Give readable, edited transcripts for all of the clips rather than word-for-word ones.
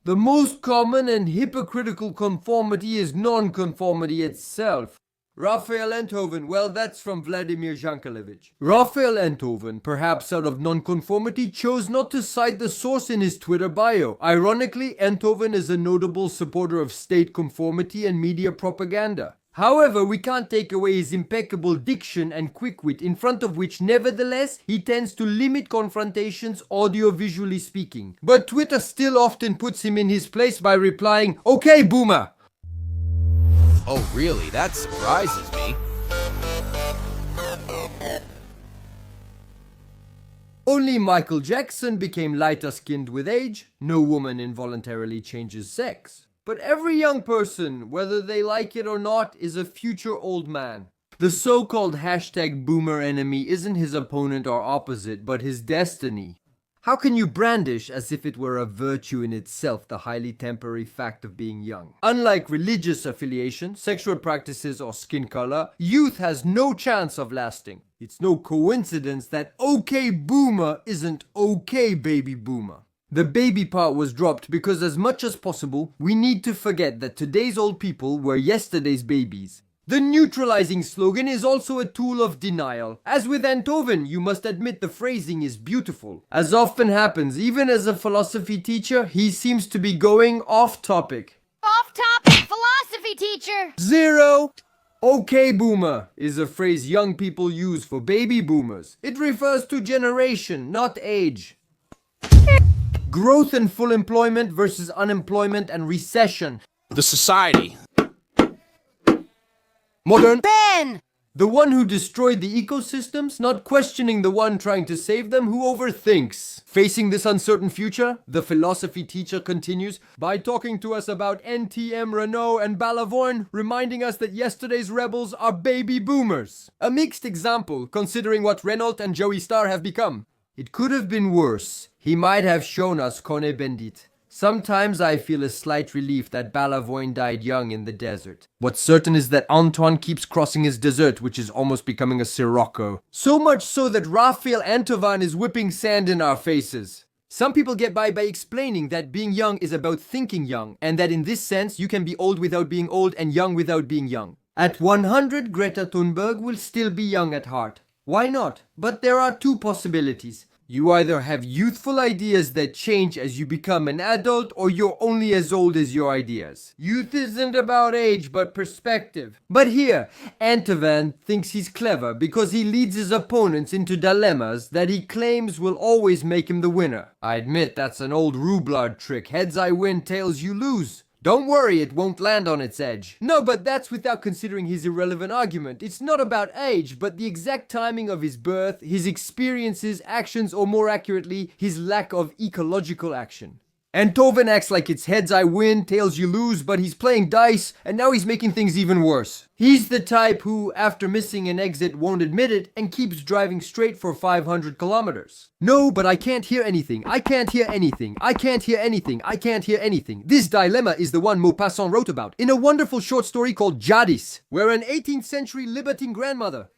The most common and hypocritical conformity is non-conformity itself. Raphaël Enthoven, well, that's from Vladimir Jankelevich. Raphaël Enthoven, perhaps out of non-conformity, chose not to cite the source in his Twitter bio. Ironically, Enthoven is a notable supporter of state conformity and media propaganda. However, we can't take away his impeccable diction and quick wit, in front of which, nevertheless, he tends to limit confrontations audio-visually speaking. But Twitter still often puts him in his place by replying, "Okay, boomer!" Oh, really? That surprises me. Only Michael Jackson became lighter-skinned with age. No woman involuntarily changes sex. But every young person, whether they like it or not, is a future old man. The so-called #boomer enemy isn't his opponent or opposite, but his destiny. How can you brandish as if it were a virtue in itself the highly temporary fact of being young? Unlike religious affiliation, sexual practices, or skin color, youth has no chance of lasting. It's no coincidence that okay boomer isn't okay baby boomer. The baby part was dropped because as much as possible, we need to forget that today's old people were yesterday's babies. The neutralizing slogan is also a tool of denial. As with Enthoven, you must admit the phrasing is beautiful. As often happens, even as a philosophy teacher, he seems to be going off topic. Off topic, philosophy teacher! 0. Okay boomer is a phrase young people use for baby boomers. It refers to generation, not age. Growth and full employment versus unemployment and recession. The society. Modern. Ben! The one who destroyed the ecosystems, not questioning the one trying to save them who overthinks. Facing this uncertain future, the philosophy teacher continues by talking to us about NTM, Renault, and Balavoine, reminding us that yesterday's rebels are baby boomers. A mixed example, considering what Renault and Joey Star have become. It could have been worse. He might have shown us Cone Bendit. Sometimes I feel a slight relief that Balavoine died young in the desert. What's certain is that Antoine keeps crossing his desert, which is almost becoming a Sirocco. So much so that Raphaël Enthoven is whipping sand in our faces. Some people get by explaining that being young is about thinking young, and that in this sense you can be old without being old and young without being young. At 100, Greta Thunberg will still be young at heart. Why not? But there are two possibilities. You either have youthful ideas that change as you become an adult, or you're only as old as your ideas. Youth isn't about age, but perspective. But here, Enthoven thinks he's clever because he leads his opponents into dilemmas that he claims will always make him the winner. I admit that's an old Roublard trick. Heads I win, tails you lose. Don't worry, it won't land on its edge. No, but that's without considering his irrelevant argument. It's not about age, but the exact timing of his birth, his experiences, actions, or more accurately, his lack of ecological action. Enthoven acts like it's heads I win, tails you lose, but he's playing dice, and now he's making things even worse. He's the type who, after missing an exit, won't admit it and keeps driving straight for 500 kilometers. No, but I can't hear anything. I can't hear anything. I can't hear anything. I can't hear anything. This dilemma is the one Maupassant wrote about in a wonderful short story called Jadis, where an 18th century libertine grandmother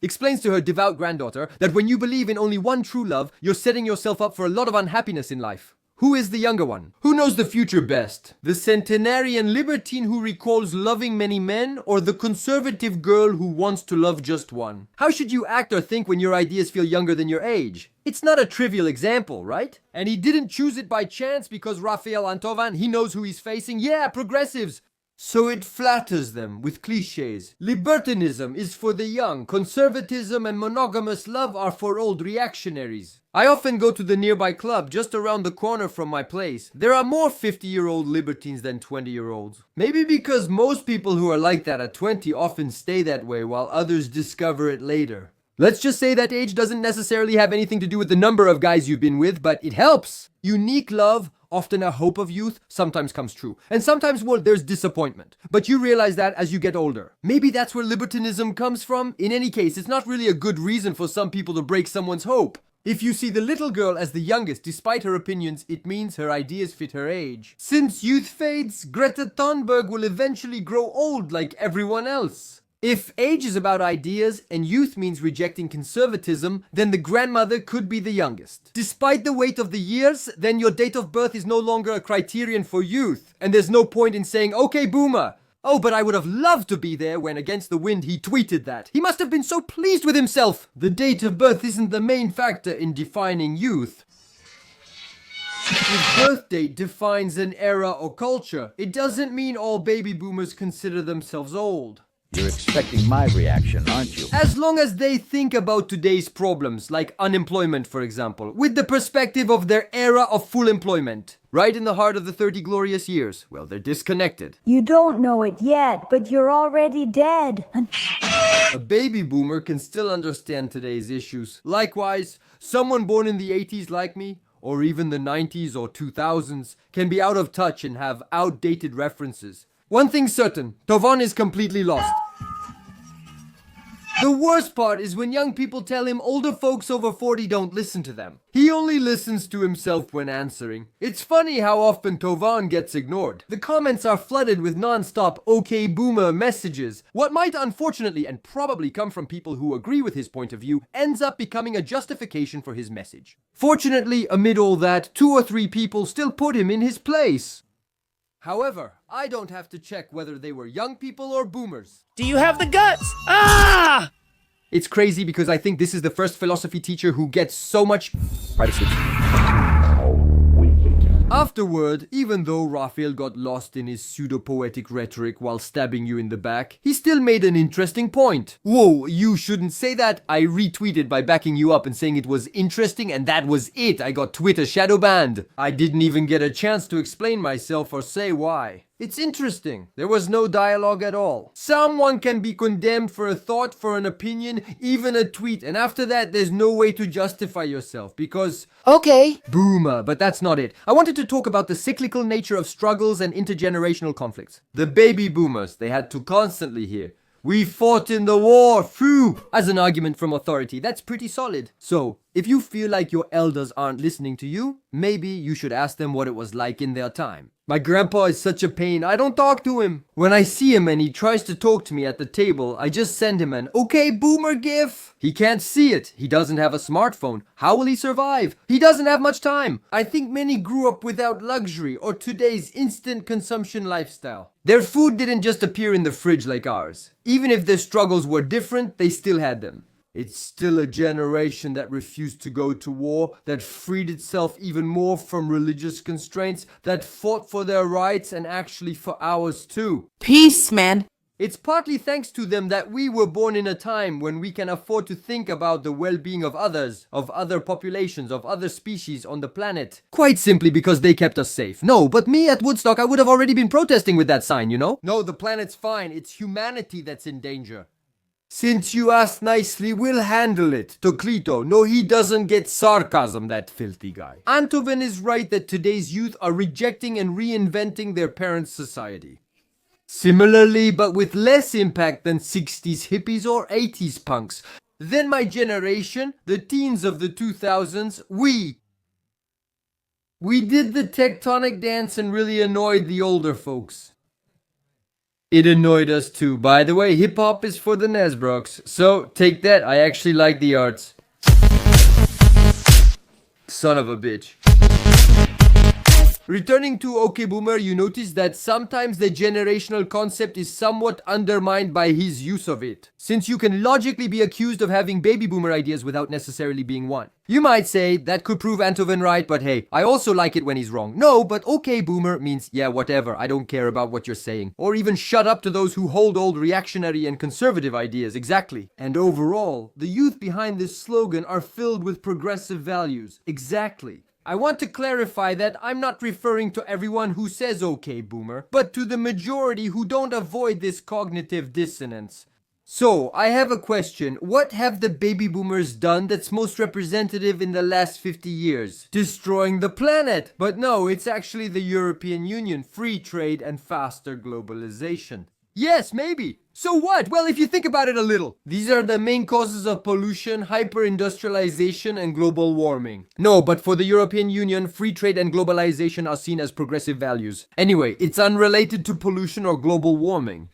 explains to her devout granddaughter that when you believe in only one true love, you're setting yourself up for a lot of unhappiness in life. Who is the younger one? Who knows the future best? The centenarian libertine who recalls loving many men, or the conservative girl who wants to love just one? How should you act or think when your ideas feel younger than your age? It's not a trivial example, right? And he didn't choose it by chance because Raphaël Enthoven, he knows who he's facing. Yeah, progressives! So it flatters them with cliches. Libertinism is for the young. Conservatism and monogamous love are for old reactionaries. I often go to the nearby club just around the corner from my place. There are more 50-year-old libertines than 20-year-olds. Maybe because most people who are like that at 20 often stay that way while others discover it later. Let's just say that age doesn't necessarily have anything to do with the number of guys you've been with, but it helps. Unique love, often a hope of youth, sometimes comes true. And sometimes, well, there's disappointment. But you realize that as you get older. Maybe that's where libertinism comes from. In any case, it's not really a good reason for some people to break someone's hope. If you see the little girl as the youngest despite her opinions, it means her ideas fit her age. Since youth fades, Greta Thunberg will eventually grow old like everyone else. If age is about ideas and youth means rejecting conservatism, then the grandmother could be the youngest. Despite the weight of the years, then your date of birth is no longer a criterion for youth, and there's no point in saying, okay, boomer. Oh, but I would have loved to be there when against the wind he tweeted that. He must have been so pleased with himself. The date of birth isn't the main factor in defining youth. If birth date defines an era or culture, it doesn't mean all baby boomers consider themselves old. You're expecting my reaction, aren't you? As long as they think about today's problems, like unemployment for example, with the perspective of their era of full employment, right in the heart of the 30 glorious years, well, they're disconnected. You don't know it yet, but you're already dead. A baby boomer can still understand today's issues. Likewise, someone born in the 80s like me, or even the 90s or 2000s, can be out of touch and have outdated references. One thing's certain, Enthoven is completely lost. The worst part is when young people tell him older folks over 40 don't listen to them. He only listens to himself when answering. It's funny how often Enthoven gets ignored. The comments are flooded with non-stop okay boomer messages. What might unfortunately and probably come from people who agree with his point of view ends up becoming a justification for his message. Fortunately, amid all that, 2 or 3 people still put him in his place. However, I don't have to check whether they were young people or boomers. Do you have the guts? Ah! It's crazy because I think this is the first philosophy teacher who gets so much privacy. Afterward, even though Raphaël got lost in his pseudo-poetic rhetoric while stabbing you in the back, he still made an interesting point. Whoa, you shouldn't say that. I retweeted by backing you up and saying it was interesting, and that was it. I got Twitter shadow banned. I didn't even get a chance to explain myself or say why. It's interesting. There was no dialogue at all. Someone can be condemned for a thought, for an opinion, even a tweet, and after that there's no way to justify yourself because... Okay. Boomer, but that's not it. I wanted to talk about the cyclical nature of struggles and intergenerational conflicts. The baby boomers, they had to constantly hear, "We fought in the war, phew," as an argument from authority. That's pretty solid. So, if you feel like your elders aren't listening to you, maybe you should ask them what it was like in their time. My grandpa is such a pain, I don't talk to him. When I see him and he tries to talk to me at the table, I just send him an "okay boomer" gif. He can't see it, he doesn't have a smartphone. How will he survive? He doesn't have much time. I think many grew up without luxury or today's instant consumption lifestyle. Their food didn't just appear in the fridge like ours. Even if their struggles were different, they still had them. It's still a generation that refused to go to war, that freed itself even more from religious constraints, that fought for their rights and actually for ours too. Peace, man. It's partly thanks to them that we were born in a time when we can afford to think about the well-being of others, of other populations, of other species on the planet. Quite simply because they kept us safe. No, but me at Woodstock, I would have already been protesting with that sign, you know? No, the planet's fine. It's humanity that's in danger. Since you asked nicely, we'll handle it. Toclito, no, he doesn't get sarcasm, that filthy guy. Enthoven is right that today's youth are rejecting and reinventing their parents' society. Similarly, but with less impact than 60s hippies or 80s punks. Then my generation, the teens of the 2000s, we did the tectonic dance and really annoyed the older folks. It annoyed us too. By the way, hip-hop is for the Nesbrooks. So, take that, I actually like the arts. Son of a bitch. Returning to OK Boomer, you notice that sometimes the generational concept is somewhat undermined by his use of it, since you can logically be accused of having baby boomer ideas without necessarily being one. You might say, that could prove Enthoven right, but hey, I also like it when he's wrong. No, but OK Boomer means, yeah, whatever, I don't care about what you're saying. Or even shut up to those who hold old reactionary and conservative ideas, exactly. And overall, the youth behind this slogan are filled with progressive values, exactly. I want to clarify that I'm not referring to everyone who says OK Boomer, but to the majority who don't avoid this cognitive dissonance. So, I have a question. What have the baby boomers done that's most representative in the last 50 years? Destroying the planet! But no, it's actually the European Union, free trade and faster globalization. Yes, maybe. So what? Well, if you think about it a little, these are the main causes of pollution, hyper-industrialization, and global warming. No, but for the European Union, free trade and globalization are seen as progressive values. Anyway, it's unrelated to pollution or global warming.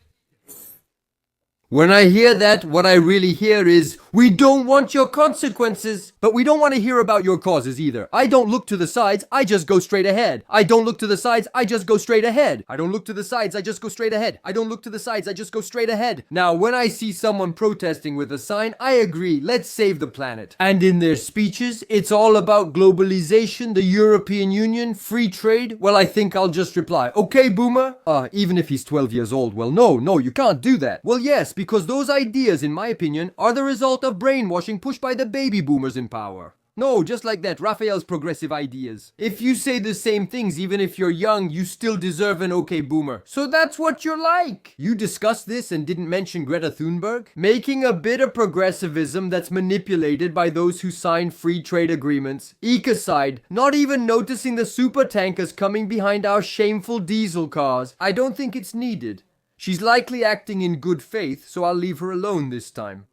When I hear that, what I really hear is, we don't want your consequences. But we don't want to hear about your causes either. I don't look to the sides, I just go straight ahead. I don't look to the sides, I just go straight ahead. I don't look to the sides, I just go straight ahead. I don't look to the sides, I just go straight ahead. Now, when I see someone protesting with a sign, I agree, let's save the planet. And in their speeches, it's all about globalization, the European Union, free trade. Well, I think I'll just reply, okay, boomer? Even if he's 12 years old. Well, no, you can't do that. Well, yes, because those ideas, in my opinion, are the result of brainwashing pushed by the baby boomers in power. No, just like that, Raphael's progressive ideas. If you say the same things, even if you're young, you still deserve an okay boomer. So that's what you're like. You discussed this and didn't mention Greta Thunberg? Making a bit of progressivism that's manipulated by those who sign free trade agreements. Ecocide, not even noticing the super tankers coming behind our shameful diesel cars. I don't think it's needed. She's likely acting in good faith, so I'll leave her alone this time.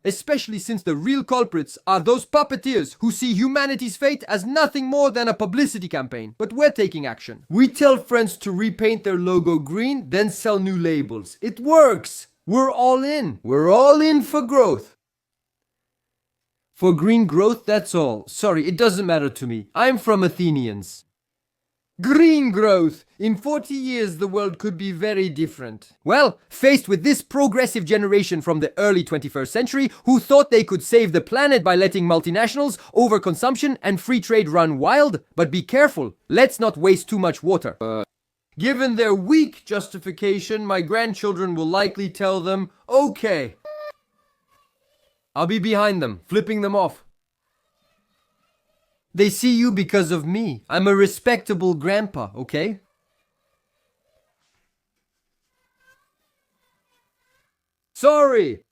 Especially since the real culprits are those puppeteers who see humanity's fate as nothing more than a publicity campaign. But we're taking action. We tell friends to repaint their logo green, then sell new labels. It works! We're all in. We're all in for growth. For green growth, that's all. Sorry, it doesn't matter to me. I'm from Athenians. Green growth! In 40 years the world could be very different. Well, faced with this progressive generation from the early 21st century who thought they could save the planet by letting multinationals, overconsumption and free trade run wild, but be careful, let's not waste too much water. Given their weak justification, my grandchildren will likely tell them, okay. I'll be behind them, flipping them off. They see you because of me. I'm a respectable grandpa, okay? Sorry!